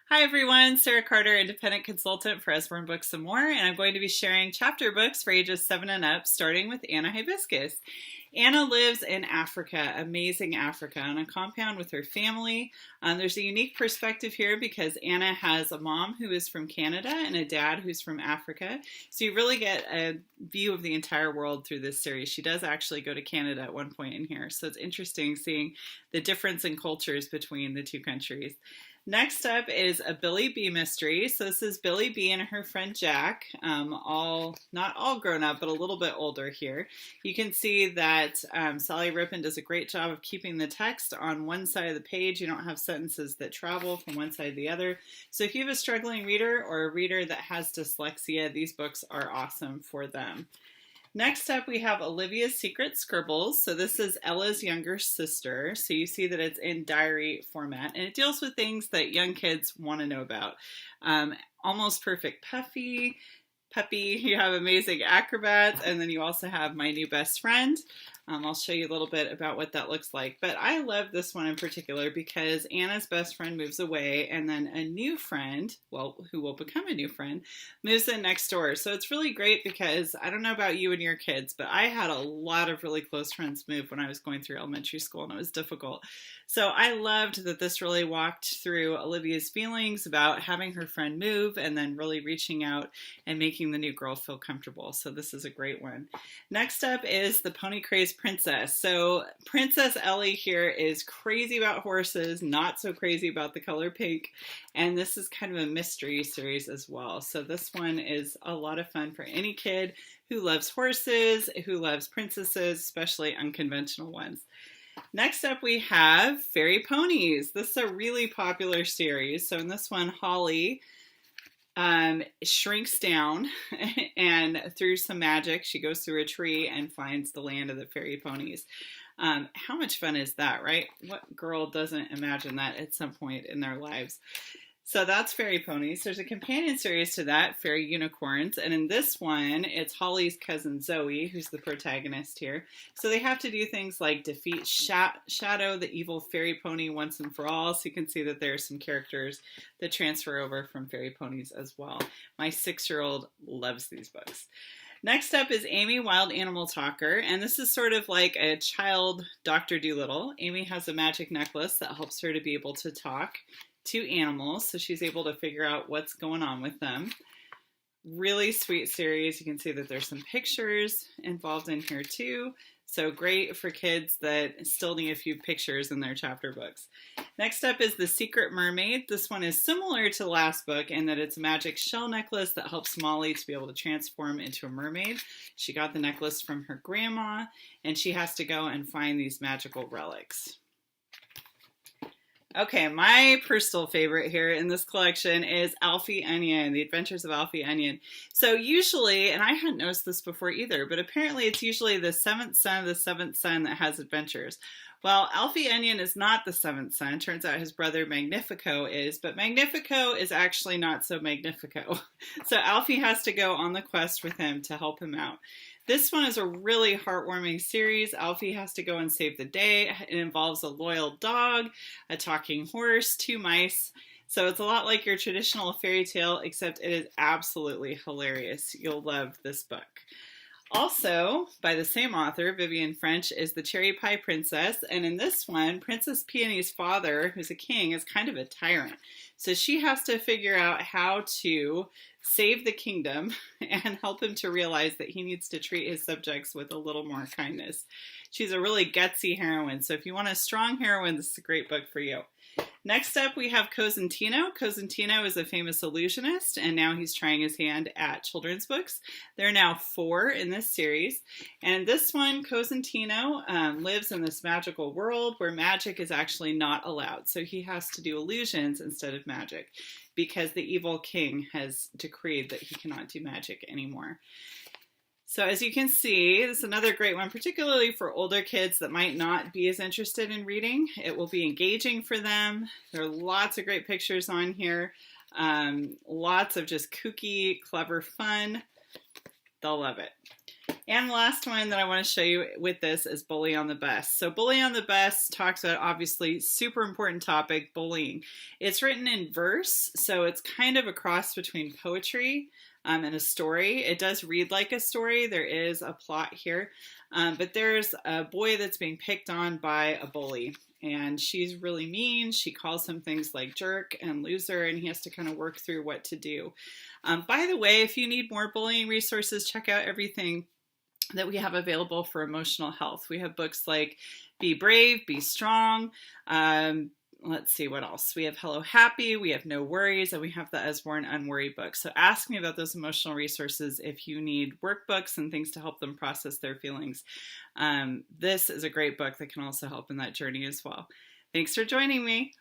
Hi everyone, Sarah Carter, independent consultant for Esborn Books and More, and I'm going to be sharing chapter books for ages 7 and up, starting with Anna Hibiscus. Anna lives in Africa, amazing Africa, on a compound with her family. There's a unique perspective here because Anna has a mom who is from Canada and a dad who's from Africa. So you really get a view of the entire world through this series. She does actually go to Canada at one point in here, so it's interesting seeing the difference in cultures between the two countries. Next up is a Billy B mystery. So this is Billy B and her friend Jack, not all grown up, but a little bit older here. You can see that Sally Rippin does a great job of keeping the text on one side of the page. You don't have sentences that travel from one side to the other. So if you have a struggling reader or a reader that has dyslexia, these books are awesome for them. Next up, we have Olivia's Secret Scribbles. So this is Ella's younger sister. So you see that it's in diary format, and it deals with things that young kids want to know about. Almost Perfect Puppy, you have Amazing Acrobats, and then you also have My New Best Friend. I'll show you a little bit about what that looks like. But I love this one in particular because Anna's best friend moves away, and then a new friend, who will become a new friend, moves in next door. So it's really great because I don't know about you and your kids, but I had a lot of really close friends move when I was going through elementary school, and it was difficult. So I loved that this really walked through Olivia's feelings about having her friend move and then really reaching out and making the new girl feel comfortable. So this is a great one. Next up is the Pony Craze Princess. So Princess Ellie here is crazy about horses, not so crazy about the color pink. And this is kind of a mystery series as well. So this one is a lot of fun for any kid who loves horses, who loves princesses, especially unconventional ones. Next up, we have Fairy Ponies. This is a really popular series. So in this one, Holly shrinks down and through some magic, she goes through a tree and finds the land of the fairy ponies. How much fun is that, right? What girl doesn't imagine that at some point in their lives? So that's Fairy Ponies. There's a companion series to that, Fairy Unicorns. And in this one, it's Holly's cousin Zoe, who's the protagonist here. So they have to do things like defeat Shadow, the evil fairy pony, once and for all. So you can see that there are some characters that transfer over from Fairy Ponies as well. My 6-year-old loves these books. Next up is Amy, Wild Animal Talker, and this is sort of like a child Dr. Dolittle. Amy has a magic necklace that helps her to be able to talk to animals, so she's able to figure out what's going on with them. Really sweet series. You can see that there's some pictures involved in here too. So great for kids that still need a few pictures in their chapter books. Next up is The Secret Mermaid. This one is similar to the last book in that it's a magic shell necklace that helps Molly to be able to transform into a mermaid. She got the necklace from her grandma, and she has to go and find these magical relics. Okay, my personal favorite here in this collection is Alfie Onion, The Adventures of Alfie Onion. So usually, and I hadn't noticed this before either, but apparently it's usually the seventh son of the seventh son that has adventures. Well, Alfie Onion is not the seventh son. Turns out his brother Magnifico is, but Magnifico is actually not so Magnifico. So Alfie has to go on the quest with him to help him out. This one is a really heartwarming series. Alfie has to go and save the day. It involves a loyal dog, a talking horse, 2 mice. So it's a lot like your traditional fairy tale, except it is absolutely hilarious. You'll love this book. Also, by the same author, Vivian French, is The Cherry Pie Princess. And in this one, Princess Peony's father, who's a king, is kind of a tyrant. So she has to figure out how to save the kingdom and help him to realize that he needs to treat his subjects with a little more kindness. She's a really gutsy heroine. So if you want a strong heroine, this is a great book for you. Next up, we have Cosentino. Cosentino is a famous illusionist, and now he's trying his hand at children's books. There are now 4 in this series. And this one, Cosentino lives in this magical world where magic is actually not allowed. So he has to do illusions instead of magic because the evil king has decreed that he cannot do magic anymore. So as you can see, this is another great one, particularly for older kids that might not be as interested in reading. It will be engaging for them. There are lots of great pictures on here. Lots of just kooky, clever fun. They'll love it. And the last one that I want to show you with this is Bully on the Bus. So Bully on the Bus talks about, obviously, super important topic, bullying. It's written in verse, so it's kind of a cross between poetry and a story. It does read like a story. There is a plot here, but there's a boy that's being picked on by a bully. And she's really mean. She calls him things like jerk and loser, and he has to kind of work through what to do. By the way, if you need more bullying resources, check out everything that we have available for emotional health. We have books like Be Brave, Be Strong. Let's see what else. We have Hello Happy, we have No Worries, and we have the Usborne Unworried book. So ask me about those emotional resources if you need workbooks and things to help them process their feelings. This is a great book that can also help in that journey as well. Thanks for joining me.